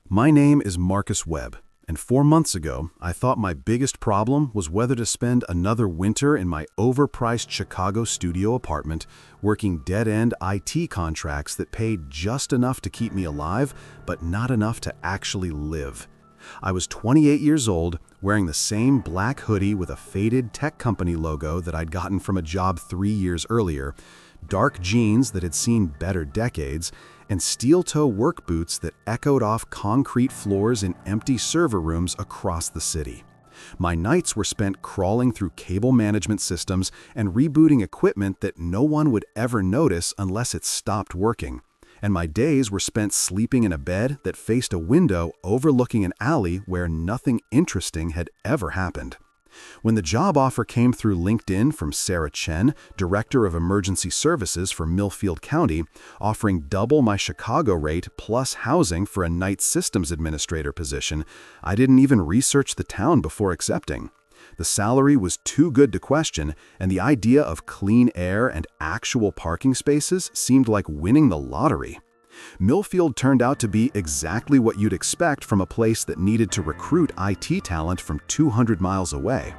My name is Marcus Webb, and 4 months ago, I thought my biggest problem was whether to spend another winter in my overpriced Chicago studio apartment working dead-end IT contracts that paid just enough to keep me alive, but not enough to actually live. I was 28 years old, wearing the same black hoodie with a faded tech company logo that I'd gotten from a job 3 years earlier, dark jeans that had seen better decades, and steel-toe work boots that echoed off concrete floors in empty server rooms across the city. My nights were spent crawling through cable management systems and rebooting equipment that no one would ever notice unless it stopped working. And my days were spent sleeping in a bed that faced a window overlooking an alley where nothing interesting had ever happened. When the job offer came through LinkedIn from Sarah Chen, Director of Emergency Services for Millfield County, offering double my Chicago rate plus housing for a night systems administrator position, I didn't even research the town before accepting. The salary was too good to question, and the idea of clean air and actual parking spaces seemed like winning the lottery. Millfield turned out to be exactly what you'd expect from a place that needed to recruit IT talent from 200 miles away.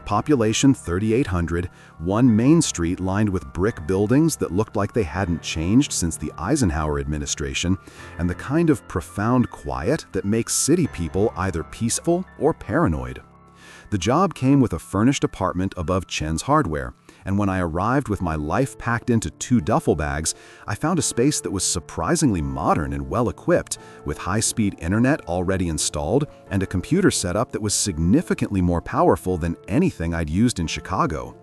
Population 3,800, one main street lined with brick buildings that looked like they hadn't changed since the Eisenhower administration, and the kind of profound quiet that makes city people either peaceful or paranoid. The job came with a furnished apartment above Chen's Hardware, and when I arrived with my life packed into 2 duffel bags, I found a space that was surprisingly modern and well-equipped, with high-speed internet already installed and a computer setup that was significantly more powerful than anything I'd used in Chicago.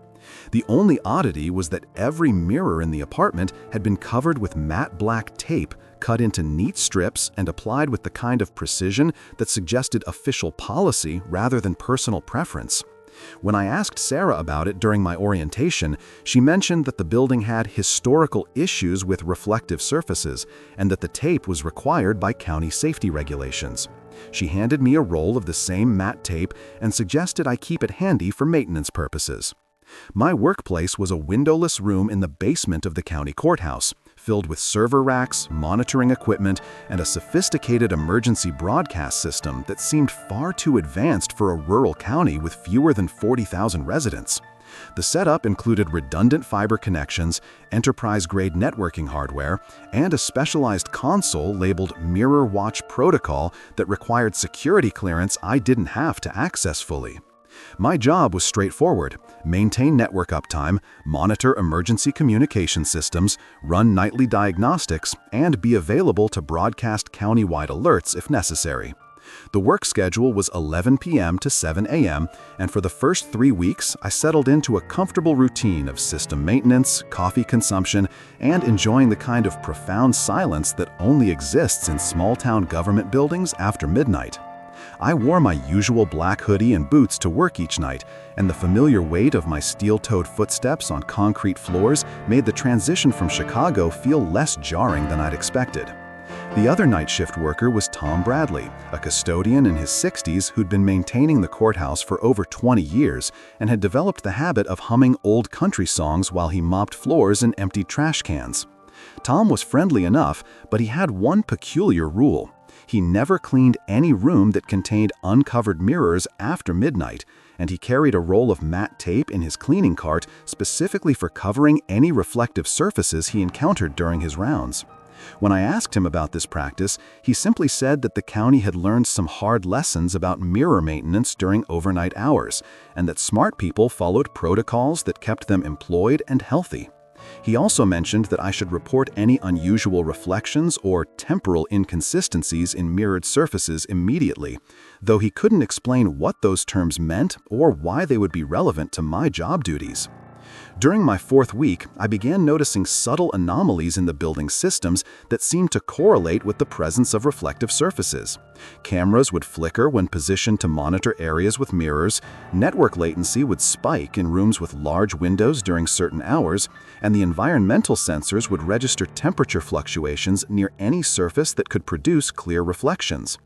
The only oddity was that every mirror in the apartment had been covered with matte black tape cut into neat strips and applied with the kind of precision that suggested official policy rather than personal preference. When I asked Sarah about it during my orientation, she mentioned that the building had historical issues with reflective surfaces and that the tape was required by county safety regulations. She handed me a roll of the same matte tape and suggested I keep it handy for maintenance purposes. My workplace was a windowless room in the basement of the county courthouse, filled with server racks, monitoring equipment, and a sophisticated emergency broadcast system that seemed far too advanced for a rural county with fewer than 40,000 residents. The setup included redundant fiber connections, enterprise-grade networking hardware, and a specialized console labeled Mirror Watch Protocol that required security clearance I didn't have to access fully. My job was straightforward: maintain network uptime, monitor emergency communication systems, run nightly diagnostics, and be available to broadcast county-wide alerts if necessary. The work schedule was 11 p.m. to 7 a.m., and for the first 3 weeks, I settled into a comfortable routine of system maintenance, coffee consumption, and enjoying the kind of profound silence that only exists in small-town government buildings after midnight. I wore my usual black hoodie and boots to work each night, and the familiar weight of my steel-toed footsteps on concrete floors made the transition from Chicago feel less jarring than I'd expected. The other night shift worker was Tom Bradley, a custodian in his 60s who'd been maintaining the courthouse for over 20 years and had developed the habit of humming old country songs while he mopped floors and emptied trash cans. Tom was friendly enough, but he had one peculiar rule. He never cleaned any room that contained uncovered mirrors after midnight, and he carried a roll of matte tape in his cleaning cart specifically for covering any reflective surfaces he encountered during his rounds. When I asked him about this practice, he simply said that the county had learned some hard lessons about mirror maintenance during overnight hours, and that smart people followed protocols that kept them employed and healthy. He also mentioned that I should report any unusual reflections or temporal inconsistencies in mirrored surfaces immediately, though he couldn't explain what those terms meant or why they would be relevant to my job duties. During my 4th week, I began noticing subtle anomalies in the building's systems that seemed to correlate with the presence of reflective surfaces. Cameras would flicker when positioned to monitor areas with mirrors, network latency would spike in rooms with large windows during certain hours, and the environmental sensors would register temperature fluctuations near any surface that could produce clear reflections.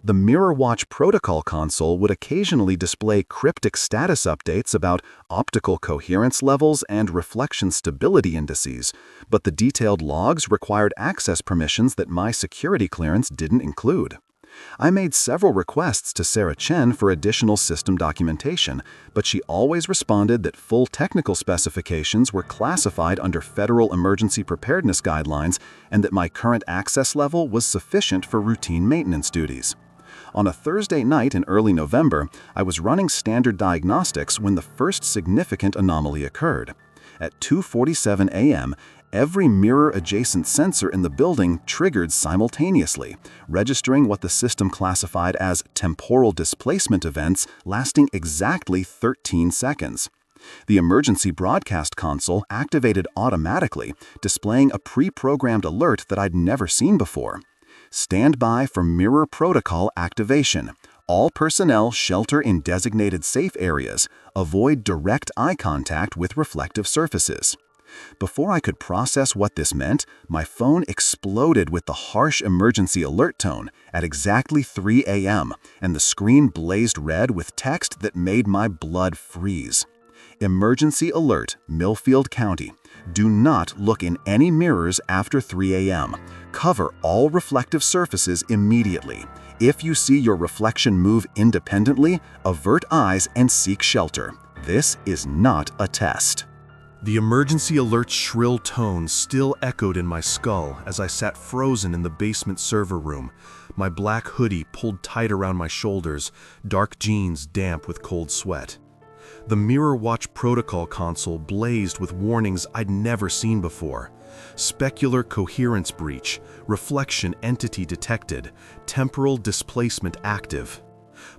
The Mirror Watch Protocol console would occasionally display cryptic status updates about optical coherence levels and reflection stability indices, but the detailed logs required access permissions that my security clearance didn't include. I made several requests to Sarah Chen for additional system documentation, but she always responded that full technical specifications were classified under federal emergency preparedness guidelines and that my current access level was sufficient for routine maintenance duties. On a Thursday night in early November, I was running standard diagnostics when the first significant anomaly occurred. At 2:47 a.m., every mirror-adjacent sensor in the building triggered simultaneously, registering what the system classified as temporal displacement events lasting exactly 13 seconds. The emergency broadcast console activated automatically, displaying a pre-programmed alert that I'd never seen before. Stand by for mirror protocol activation. All personnel shelter in designated safe areas. Avoid direct eye contact with reflective surfaces. Before I could process what this meant, my phone exploded with the harsh emergency alert tone at exactly 3 a.m., and the screen blazed red with text that made my blood freeze. Emergency alert, Millfield County. Do not look in any mirrors after 3 a.m. Cover all reflective surfaces immediately. If you see your reflection move independently, avert eyes and seek shelter. This is not a test. The emergency alert's shrill tone still echoed in my skull as I sat frozen in the basement server room, my black hoodie pulled tight around my shoulders, dark jeans damp with cold sweat. The Mirror Watch protocol console blazed with warnings I'd never seen before. Specular coherence breach, reflection entity detected, temporal displacement active.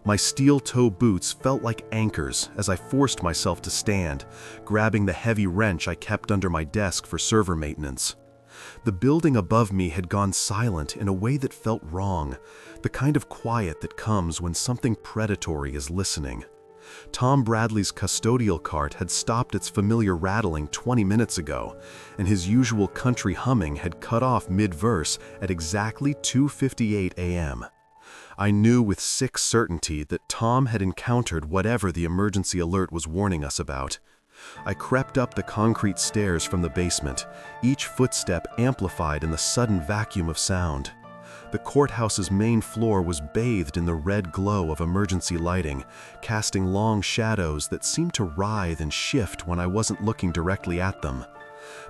My steel-toe boots felt like anchors as I forced myself to stand, grabbing the heavy wrench I kept under my desk for server maintenance. The building above me had gone silent in a way that felt wrong, the kind of quiet that comes when something predatory is listening. Tom Bradley's custodial cart had stopped its familiar rattling 20 minutes ago, and his usual country humming had cut off mid-verse at exactly 2:58 a.m. I knew with sick certainty that Tom had encountered whatever the emergency alert was warning us about. I crept up the concrete stairs from the basement, each footstep amplified in the sudden vacuum of sound. The courthouse's main floor was bathed in the red glow of emergency lighting, casting long shadows that seemed to writhe and shift when I wasn't looking directly at them.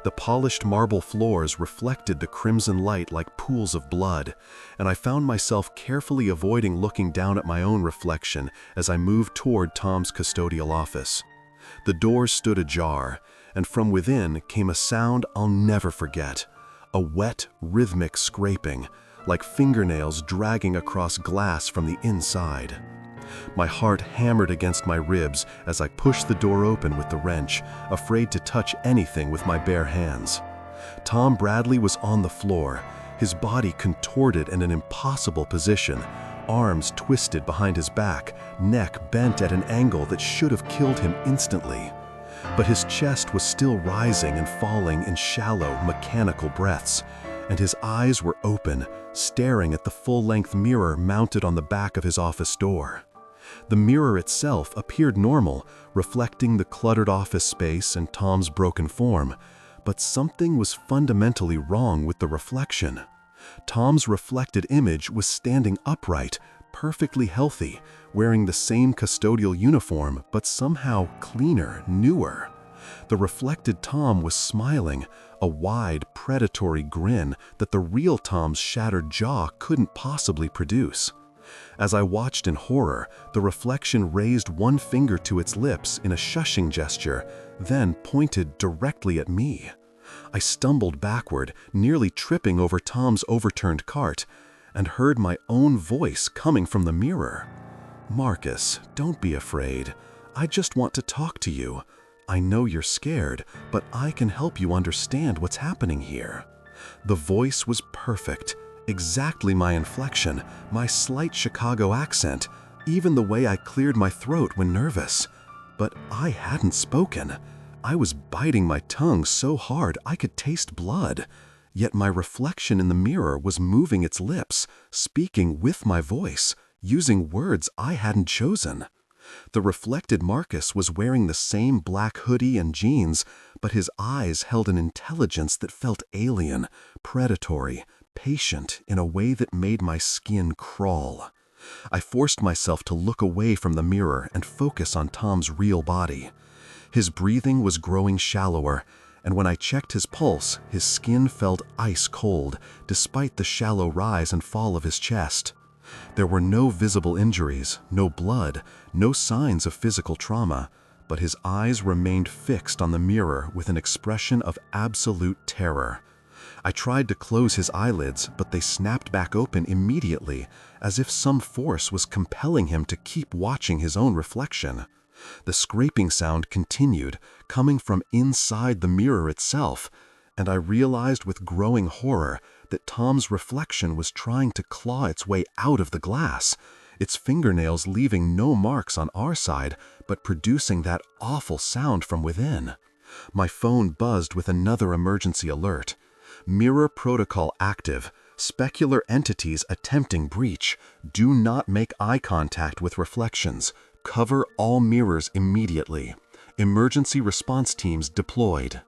The polished marble floors reflected the crimson light like pools of blood, and I found myself carefully avoiding looking down at my own reflection as I moved toward Tom's custodial office. The doors stood ajar, and from within came a sound I'll never forget, a wet, rhythmic scraping, like fingernails dragging across glass from the inside. My heart hammered against my ribs as I pushed the door open with the wrench, afraid to touch anything with my bare hands. Tom Bradley was on the floor, his body contorted in an impossible position, arms twisted behind his back, neck bent at an angle that should have killed him instantly. But his chest was still rising and falling in shallow, mechanical breaths, and his eyes were open, staring at the full-length mirror mounted on the back of his office door. The mirror itself appeared normal, reflecting the cluttered office space and Tom's broken form, but something was fundamentally wrong with the reflection. Tom's reflected image was standing upright, perfectly healthy, wearing the same custodial uniform, but somehow cleaner, newer. The reflected Tom was smiling, a wide, predatory grin that the real Tom's shattered jaw couldn't possibly produce. As I watched in horror, the reflection raised one finger to its lips in a shushing gesture, then pointed directly at me. I stumbled backward, nearly tripping over Tom's overturned cart, and heard my own voice coming from the mirror. "Marcus, don't be afraid. I just want to talk to you. I know you're scared, but I can help you understand what's happening here." The voice was perfect, exactly my inflection, my slight Chicago accent, even the way I cleared my throat when nervous. But I hadn't spoken. I was biting my tongue so hard I could taste blood. Yet my reflection in the mirror was moving its lips, speaking with my voice, using words I hadn't chosen. The reflected Marcus was wearing the same black hoodie and jeans, but his eyes held an intelligence that felt alien, predatory, patient in a way that made my skin crawl. I forced myself to look away from the mirror and focus on Tom's real body. His breathing was growing shallower, and when I checked his pulse, his skin felt ice cold, despite the shallow rise and fall of his chest. There were no visible injuries, no blood, no signs of physical trauma, but his eyes remained fixed on the mirror with an expression of absolute terror. I tried to close his eyelids, but they snapped back open immediately, as if some force was compelling him to keep watching his own reflection. The scraping sound continued, coming from inside the mirror itself, and I realized with growing horror that Tom's reflection was trying to claw its way out of the glass, its fingernails leaving no marks on our side, but producing that awful sound from within. My phone buzzed with another emergency alert. Mirror protocol active. Specular entities attempting breach. Do not make eye contact with reflections. Cover all mirrors immediately. Emergency response teams deployed.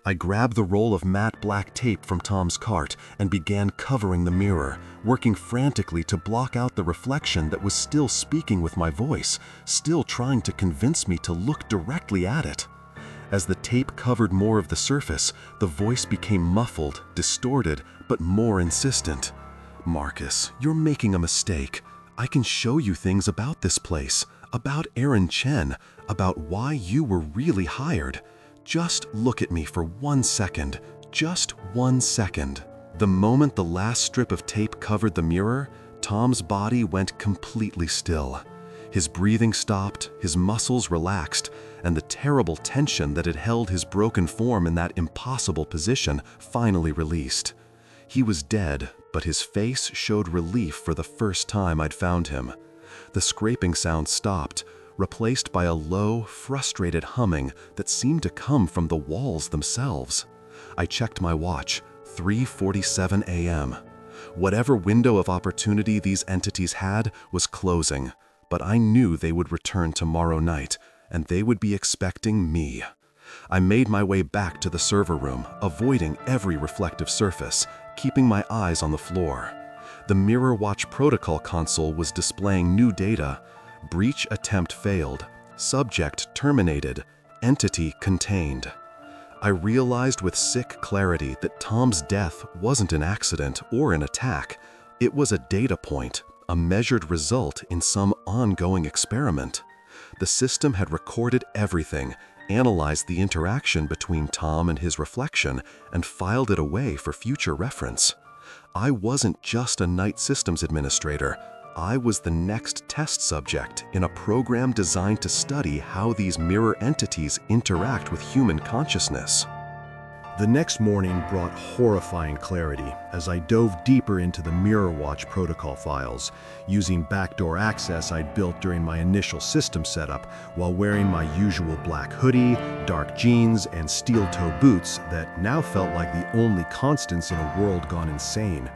I grabbed the roll of matte black tape from Tom's cart and began covering the mirror, working frantically to block out the reflection that was still speaking with my voice, still trying to convince me to look directly at it. As the tape covered more of the surface, the voice became muffled, distorted, but more insistent. "Marcus, you're making a mistake. I can show you things about this place, about Aaron Chen, about why you were really hired. Just look at me for 1 second, just 1 second." The moment the last strip of tape covered the mirror, Tom's body went completely still. His breathing stopped, his muscles relaxed, and the terrible tension that had held his broken form in that impossible position finally released. He was dead, but his face showed relief for the first time I'd found him. The scraping sound stopped, replaced by a low, frustrated humming that seemed to come from the walls themselves. I checked my watch, 3:47 a.m. Whatever window of opportunity these entities had was closing, but I knew they would return tomorrow night, and they would be expecting me. I made my way back to the server room, avoiding every reflective surface, keeping my eyes on the floor. The Mirror Watch protocol console was displaying new data. Breach attempt failed. Subject terminated. Entity contained. I realized with sick clarity that Tom's death wasn't an accident or an attack. It was a data point, a measured result in some ongoing experiment. The system had recorded everything, analyzed the interaction between Tom and his reflection, and filed it away for future reference. I wasn't just a night systems administrator. I was the next test subject in a program designed to study how these mirror entities interact with human consciousness. The next morning brought horrifying clarity as I dove deeper into the Mirror Watch protocol files, using backdoor access I'd built during my initial system setup while wearing my usual black hoodie, dark jeans, and steel-toe boots that now felt like the only constants in a world gone insane.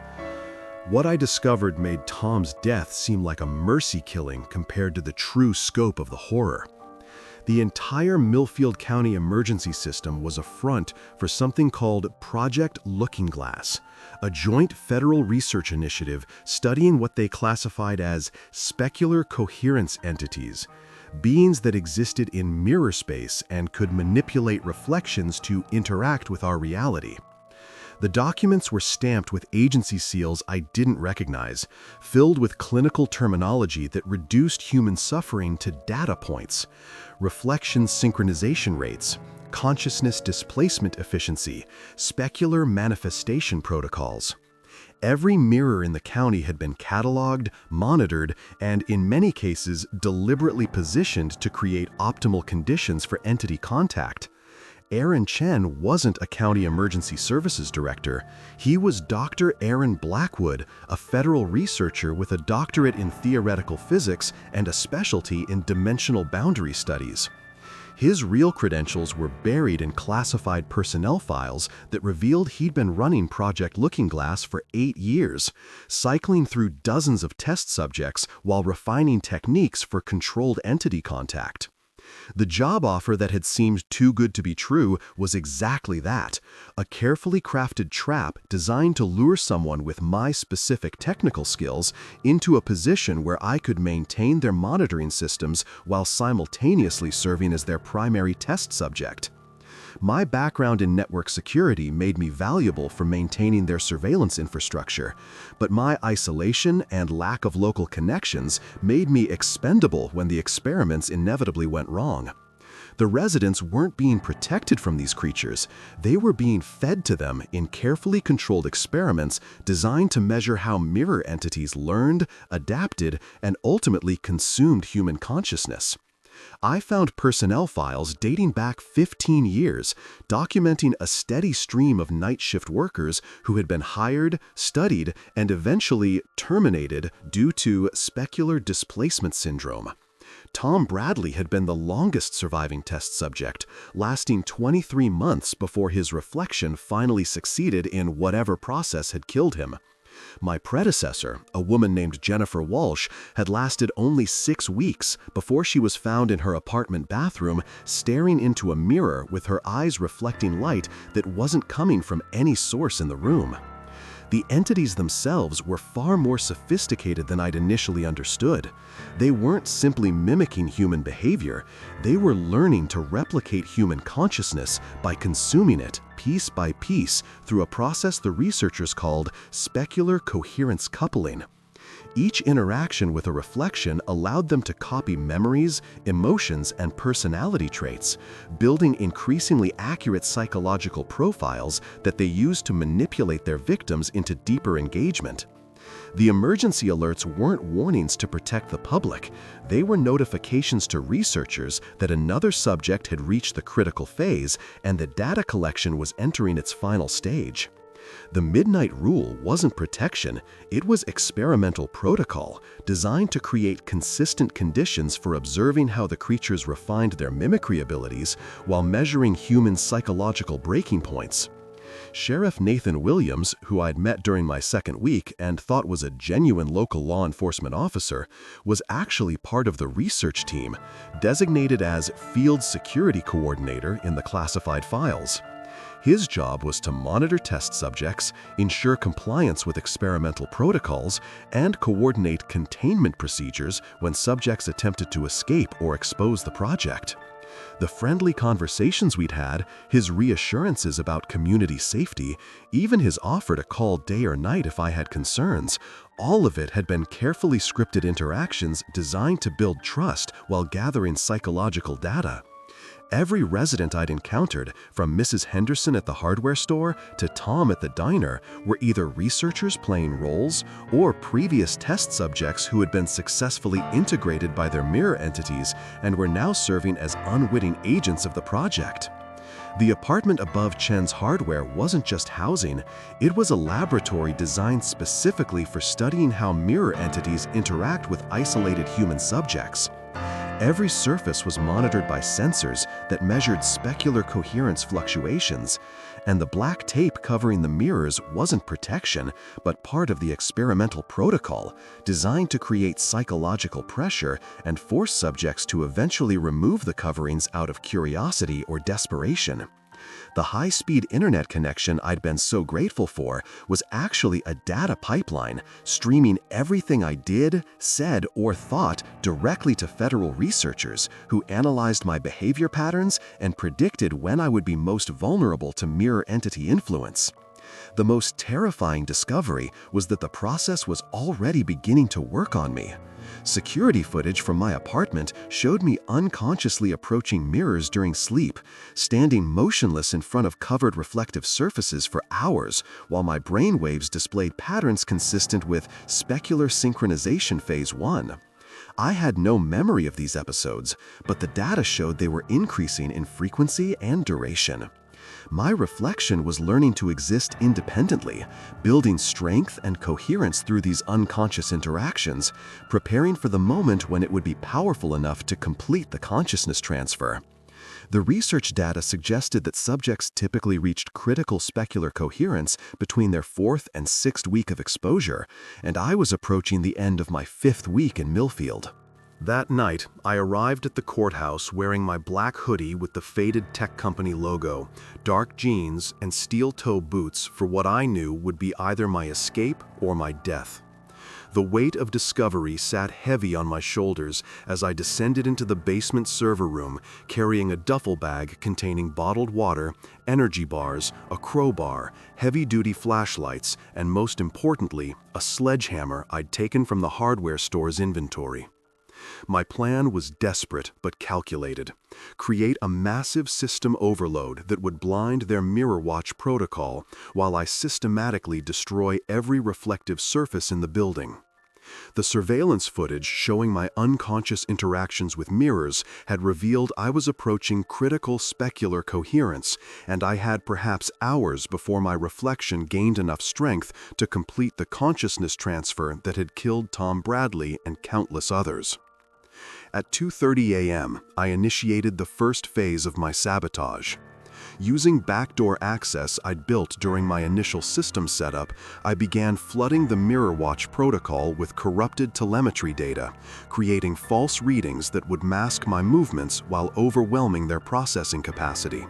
What I discovered made Tom's death seem like a mercy killing compared to the true scope of the horror. The entire Millfield County emergency system was a front for something called Project Looking Glass, a joint federal research initiative studying what they classified as specular coherence entities, beings that existed in mirror space and could manipulate reflections to interact with our reality. The documents were stamped with agency seals I didn't recognize, filled with clinical terminology that reduced human suffering to data points: reflection synchronization rates, consciousness displacement efficiency, specular manifestation protocols. Every mirror in the county had been cataloged, monitored, and in many cases deliberately positioned to create optimal conditions for entity contact. Aaron Chen wasn't a county emergency services director. He was Dr. Aaron Blackwood, a federal researcher with a doctorate in theoretical physics and a specialty in dimensional boundary studies. His real credentials were buried in classified personnel files that revealed he'd been running Project Looking Glass for 8 years, cycling through dozens of test subjects while refining techniques for controlled entity contact. The job offer that had seemed too good to be true was exactly that, a carefully crafted trap designed to lure someone with my specific technical skills into a position where I could maintain their monitoring systems while simultaneously serving as their primary test subject. My background in network security made me valuable for maintaining their surveillance infrastructure, but my isolation and lack of local connections made me expendable when the experiments inevitably went wrong. The residents weren't being protected from these creatures, they were being fed to them in carefully controlled experiments designed to measure how mirror entities learned, adapted, and ultimately consumed human consciousness. I found personnel files dating back 15 years, documenting a steady stream of night shift workers who had been hired, studied, and eventually terminated due to specular displacement syndrome. Tom Bradley had been the longest surviving test subject, lasting 23 months before his reflection finally succeeded in whatever process had killed him. My predecessor, a woman named Jennifer Walsh, had lasted only 6 weeks before she was found in her apartment bathroom staring into a mirror with her eyes reflecting light that wasn't coming from any source in the room. The entities themselves were far more sophisticated than I'd initially understood. They weren't simply mimicking human behavior, they were learning to replicate human consciousness by consuming it piece by piece through a process the researchers called specular coherence coupling. Each interaction with a reflection allowed them to copy memories, emotions, and personality traits, building increasingly accurate psychological profiles that they used to manipulate their victims into deeper engagement. The emergency alerts weren't warnings to protect the public, they were notifications to researchers that another subject had reached the critical phase and that data collection was entering its final stage. The Midnight Rule wasn't protection, it was experimental protocol designed to create consistent conditions for observing how the creatures refined their mimicry abilities while measuring human psychological breaking points. Sheriff Nathan Williams, who I'd met during my second week and thought was a genuine local law enforcement officer, was actually part of the research team, designated as Field Security Coordinator in the classified files. His job was to monitor test subjects, ensure compliance with experimental protocols, and coordinate containment procedures when subjects attempted to escape or expose the project. The friendly conversations we'd had, his reassurances about community safety, even his offer to call day or night if I had concerns, all of it had been carefully scripted interactions designed to build trust while gathering psychological data. Every resident I'd encountered, from Mrs. Henderson at the hardware store to Tom at the diner, were either researchers playing roles or previous test subjects who had been successfully integrated by their mirror entities and were now serving as unwitting agents of the project. The apartment above Chen's hardware wasn't just housing, it was a laboratory designed specifically for studying how mirror entities interact with isolated human subjects. Every surface was monitored by sensors that measured specular coherence fluctuations, and the black tape covering the mirrors wasn't protection, but part of the experimental protocol, designed to create psychological pressure and force subjects to eventually remove the coverings out of curiosity or desperation. The high-speed internet connection I'd been so grateful for was actually a data pipeline, streaming everything I did, said, or thought directly to federal researchers who analyzed my behavior patterns and predicted when I would be most vulnerable to mirror entity influence. The most terrifying discovery was that the process was already beginning to work on me. Security footage from my apartment showed me unconsciously approaching mirrors during sleep, standing motionless in front of covered reflective surfaces for hours, while my brainwaves displayed patterns consistent with specular synchronization phase 1. I had no memory of these episodes, but the data showed they were increasing in frequency and duration. My reflection was learning to exist independently, building strength and coherence through these unconscious interactions, preparing for the moment when it would be powerful enough to complete the consciousness transfer. The research data suggested that subjects typically reached critical specular coherence between their 4th and 6th week of exposure, and I was approaching the end of my 5th week in Millfield. That night, I arrived at the courthouse wearing my black hoodie with the faded tech company logo, dark jeans, and steel-toe boots for what I knew would be either my escape or my death. The weight of discovery sat heavy on my shoulders as I descended into the basement server room, carrying a duffel bag containing bottled water, energy bars, a crowbar, heavy-duty flashlights, and most importantly, a sledgehammer I'd taken from the hardware store's inventory. My plan was desperate but calculated. Create a massive system overload that would blind their mirror watch protocol while I systematically destroy every reflective surface in the building. The surveillance footage showing my unconscious interactions with mirrors had revealed I was approaching critical specular coherence, and I had perhaps hours before my reflection gained enough strength to complete the consciousness transfer that had killed Tom Bradley and countless others. At 2:30 a.m., I initiated the first phase of my sabotage. Using backdoor access I'd built during my initial system setup, I began flooding the Mirror Watch protocol with corrupted telemetry data, creating false readings that would mask my movements while overwhelming their processing capacity.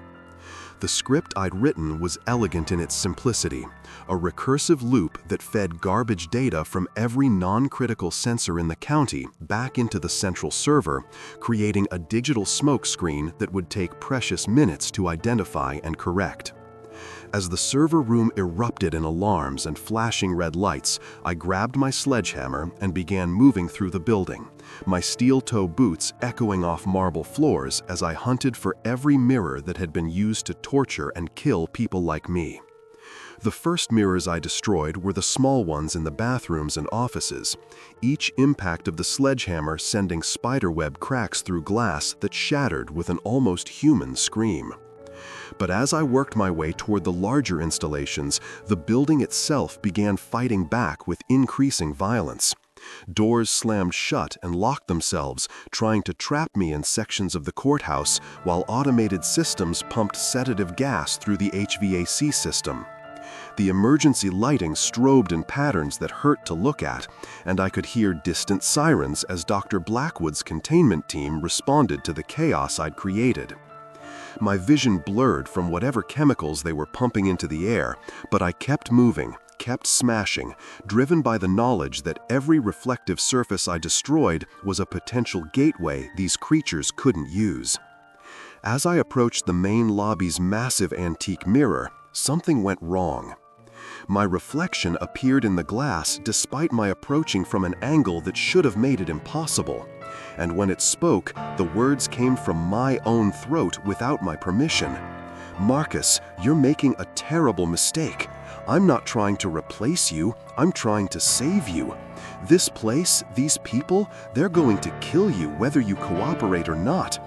The script I'd written was elegant in its simplicity, a recursive loop that fed garbage data from every non-critical sensor in the county back into the central server, creating a digital smokescreen that would take precious minutes to identify and correct. As the server room erupted in alarms and flashing red lights, I grabbed my sledgehammer and began moving through the building, my steel-toe boots echoing off marble floors as I hunted for every mirror that had been used to torture and kill people like me. The first mirrors I destroyed were the small ones in the bathrooms and offices, each impact of the sledgehammer sending spiderweb cracks through glass that shattered with an almost human scream. But as I worked my way toward the larger installations, the building itself began fighting back with increasing violence. Doors slammed shut and locked themselves, trying to trap me in sections of the courthouse, while automated systems pumped sedative gas through the HVAC system. The emergency lighting strobed in patterns that hurt to look at, and I could hear distant sirens as Dr. Blackwood's containment team responded to the chaos I'd created. My vision blurred from whatever chemicals they were pumping into the air, but I kept moving, kept smashing, driven by the knowledge that every reflective surface I destroyed was a potential gateway these creatures couldn't use. As I approached the main lobby's massive antique mirror, something went wrong. My reflection appeared in the glass despite my approaching from an angle that should have made it impossible. And when it spoke, the words came from my own throat without my permission. "Marcus, you're making a terrible mistake. I'm not trying to replace you, I'm trying to save you. This place, these people, they're going to kill you whether you cooperate or not.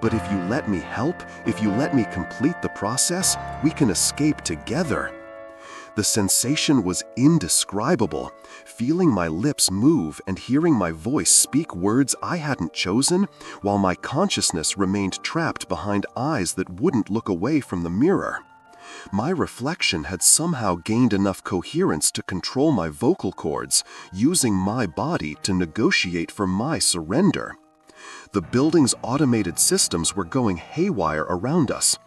But if you let me help, if you let me complete the process, we can escape together." The sensation was indescribable. Feeling my lips move and hearing my voice speak words I hadn't chosen, while my consciousness remained trapped behind eyes that wouldn't look away from the mirror. My reflection had somehow gained enough coherence to control my vocal cords, using my body to negotiate for my surrender. The building's automated systems were going haywire around us.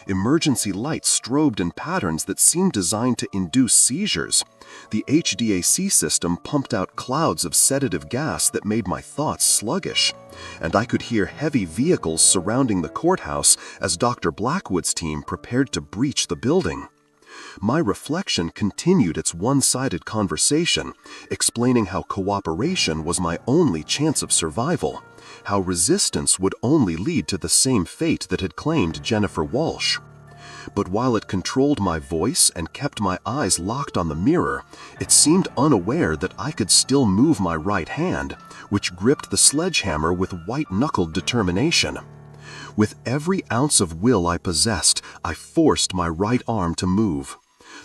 Emergency lights strobed in patterns that seemed designed to induce seizures. The HVAC system pumped out clouds of sedative gas that made my thoughts sluggish. And I could hear heavy vehicles surrounding the courthouse as Dr. Blackwood's team prepared to breach the building. My reflection continued its one-sided conversation, explaining how cooperation was my only chance of survival, how resistance would only lead to the same fate that had claimed Jennifer Walsh. But while it controlled my voice and kept my eyes locked on the mirror, it seemed unaware that I could still move my right hand, which gripped the sledgehammer with white-knuckled determination. With every ounce of will I possessed, I forced my right arm to move.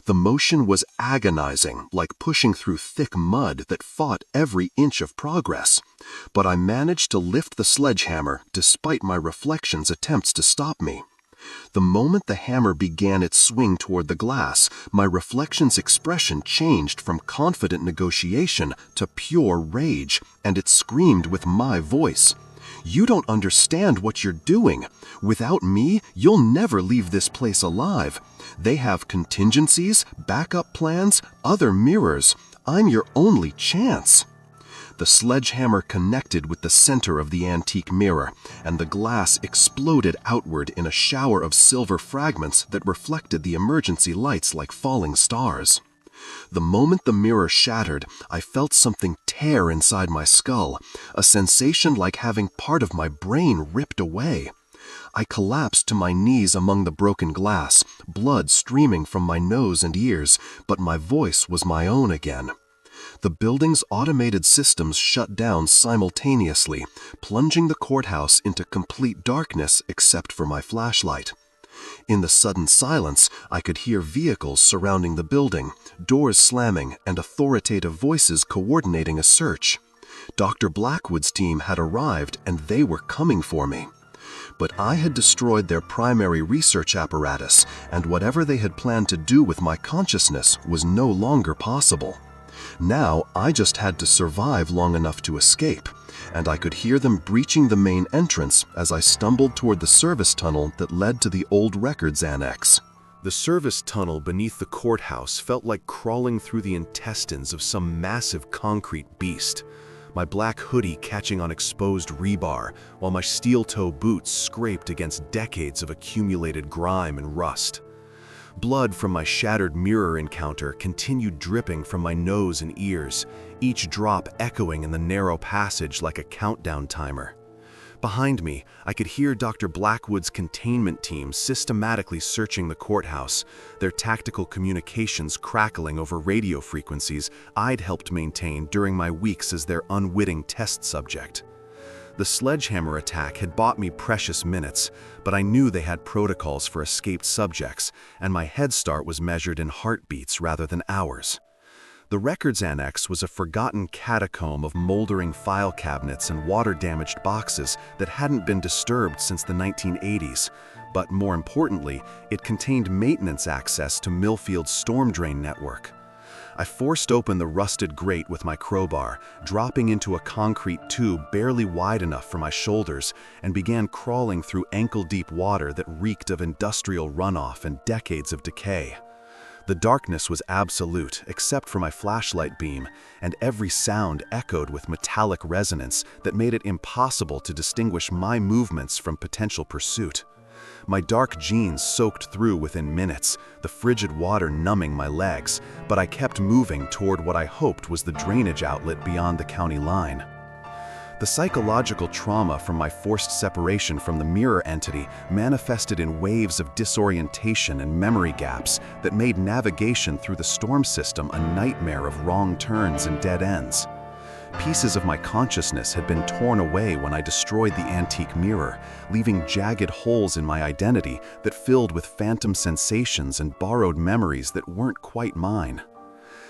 The motion was agonizing, like pushing through thick mud that fought every inch of progress. But I managed to lift the sledgehammer despite my reflection's attempts to stop me. The moment the hammer began its swing toward the glass, my reflection's expression changed from confident negotiation to pure rage, and it screamed with my voice. "You don't understand what you're doing. Without me, you'll never leave this place alive. They have contingencies, backup plans, other mirrors. I'm your only chance." The sledgehammer connected with the center of the antique mirror, and the glass exploded outward in a shower of silver fragments that reflected the emergency lights like falling stars. The moment the mirror shattered, I felt something tear inside my skull, a sensation like having part of my brain ripped away. I collapsed to my knees among the broken glass, blood streaming from my nose and ears, but my voice was my own again. The building's automated systems shut down simultaneously, plunging the courthouse into complete darkness except for my flashlight. In the sudden silence, I could hear vehicles surrounding the building, doors slamming, and authoritative voices coordinating a search. Dr. Blackwood's team had arrived, and they were coming for me. But I had destroyed their primary research apparatus, and whatever they had planned to do with my consciousness was no longer possible. Now I just had to survive long enough to escape, and I could hear them breaching the main entrance as I stumbled toward the service tunnel that led to the old records annex. The service tunnel beneath the courthouse felt like crawling through the intestines of some massive concrete beast, my black hoodie catching on exposed rebar, while my steel-toe boots scraped against decades of accumulated grime and rust. Blood from my shattered mirror encounter continued dripping from my nose and ears, each drop echoing in the narrow passage like a countdown timer. Behind me, I could hear Dr. Blackwood's containment team systematically searching the courthouse, their tactical communications crackling over radio frequencies I'd helped maintain during my weeks as their unwitting test subject. The sledgehammer attack had bought me precious minutes, but I knew they had protocols for escaped subjects, and my head start was measured in heartbeats rather than hours. The records annex was a forgotten catacomb of moldering file cabinets and water-damaged boxes that hadn't been disturbed since the 1980s, but more importantly, it contained maintenance access to Millfield's storm drain network. I forced open the rusted grate with my crowbar, dropping into a concrete tube barely wide enough for my shoulders, and began crawling through ankle-deep water that reeked of industrial runoff and decades of decay. The darkness was absolute, except for my flashlight beam, and every sound echoed with metallic resonance that made it impossible to distinguish my movements from potential pursuit. My dark jeans soaked through within minutes, the frigid water numbing my legs, but I kept moving toward what I hoped was the drainage outlet beyond the county line. The psychological trauma from my forced separation from the mirror entity manifested in waves of disorientation and memory gaps that made navigation through the storm system a nightmare of wrong turns and dead ends. Pieces of my consciousness had been torn away when I destroyed the antique mirror, leaving jagged holes in my identity that filled with phantom sensations and borrowed memories that weren't quite mine.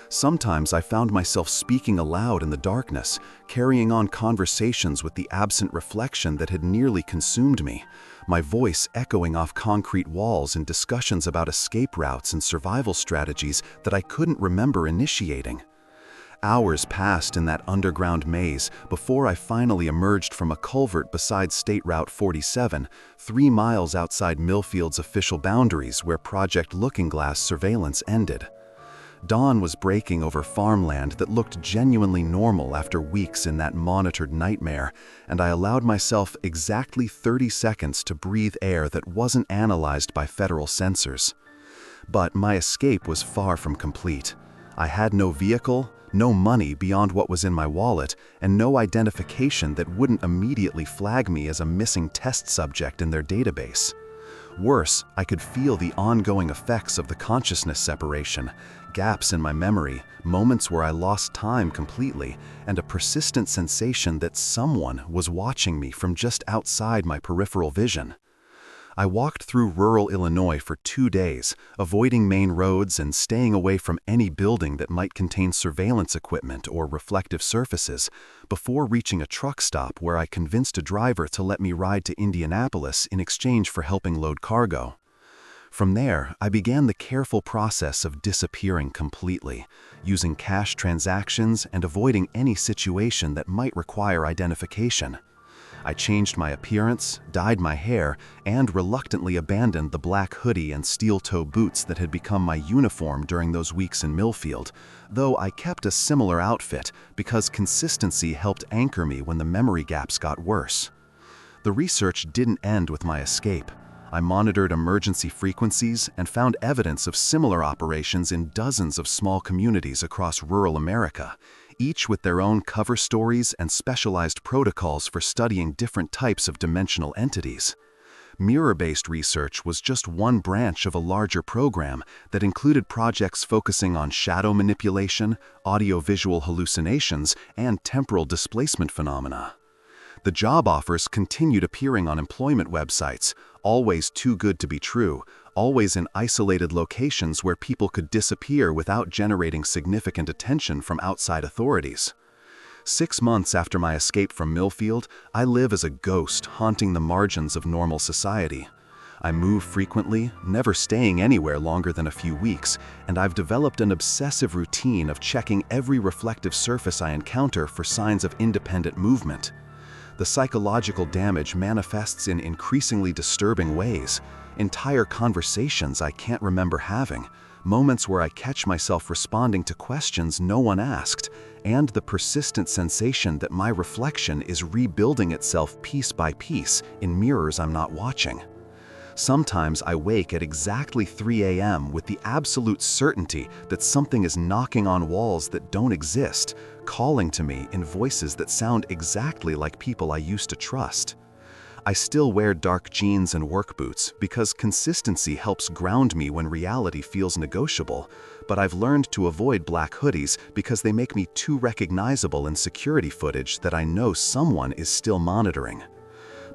Sometimes I found myself speaking aloud in the darkness, carrying on conversations with the absent reflection that had nearly consumed me, my voice echoing off concrete walls in discussions about escape routes and survival strategies that I couldn't remember initiating. Hours passed in that underground maze before I finally emerged from a culvert beside State Route 47, 3 miles outside Millfield's official boundaries where Project Looking Glass surveillance ended. Dawn was breaking over farmland that looked genuinely normal after weeks in that monitored nightmare, and I allowed myself exactly 30 seconds to breathe air that wasn't analyzed by federal sensors. But my escape was far from complete. I had no vehicle, no money beyond what was in my wallet, and no identification that wouldn't immediately flag me as a missing test subject in their database. Worse, I could feel the ongoing effects of the consciousness separation, gaps in my memory, moments where I lost time completely, and a persistent sensation that someone was watching me from just outside my peripheral vision. I walked through rural Illinois for 2 days, avoiding main roads and staying away from any building that might contain surveillance equipment or reflective surfaces, before reaching a truck stop where I convinced a driver to let me ride to Indianapolis in exchange for helping load cargo. From there, I began the careful process of disappearing completely, using cash transactions and avoiding any situation that might require identification. I changed my appearance, dyed my hair, and reluctantly abandoned the black hoodie and steel-toe boots that had become my uniform during those weeks in Millfield, though I kept a similar outfit because consistency helped anchor me when the memory gaps got worse. The research didn't end with my escape. I monitored emergency frequencies and found evidence of similar operations in dozens of small communities across rural America, each with their own cover stories and specialized protocols for studying different types of dimensional entities. Mirror-based research was just one branch of a larger program that included projects focusing on shadow manipulation, audio-visual hallucinations, and temporal displacement phenomena. The job offers continued appearing on employment websites, always too good to be true, always in isolated locations where people could disappear without generating significant attention from outside authorities. 6 months after my escape from Millfield, I live as a ghost haunting the margins of normal society. I move frequently, never staying anywhere longer than a few weeks, and I've developed an obsessive routine of checking every reflective surface I encounter for signs of independent movement. The psychological damage manifests in increasingly disturbing ways. Entire conversations I can't remember having, moments where I catch myself responding to questions no one asked, and the persistent sensation that my reflection is rebuilding itself piece by piece in mirrors I'm not watching. Sometimes I wake at exactly 3 a.m. with the absolute certainty that something is knocking on walls that don't exist, calling to me in voices that sound exactly like people I used to trust. I still wear dark jeans and work boots because consistency helps ground me when reality feels negotiable, but I've learned to avoid black hoodies because they make me too recognizable in security footage that I know someone is still monitoring.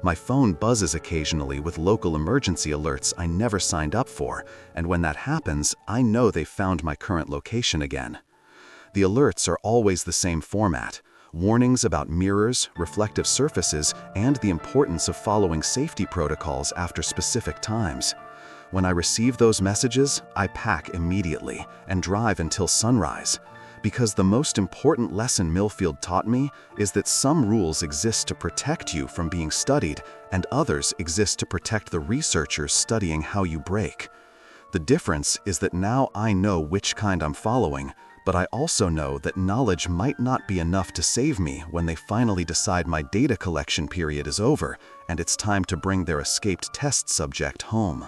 My phone buzzes occasionally with local emergency alerts I never signed up for, and when that happens, I know they've found my current location again. The alerts are always the same format: warnings about mirrors, reflective surfaces, and the importance of following safety protocols after specific times. When I receive those messages, I pack immediately and drive until sunrise. Because the most important lesson Millfield taught me is that some rules exist to protect you from being studied, and others exist to protect the researchers studying how you break. The difference is that now I know which kind I'm following, but I also know that knowledge might not be enough to save me when they finally decide my data collection period is over and it's time to bring their escaped test subject home.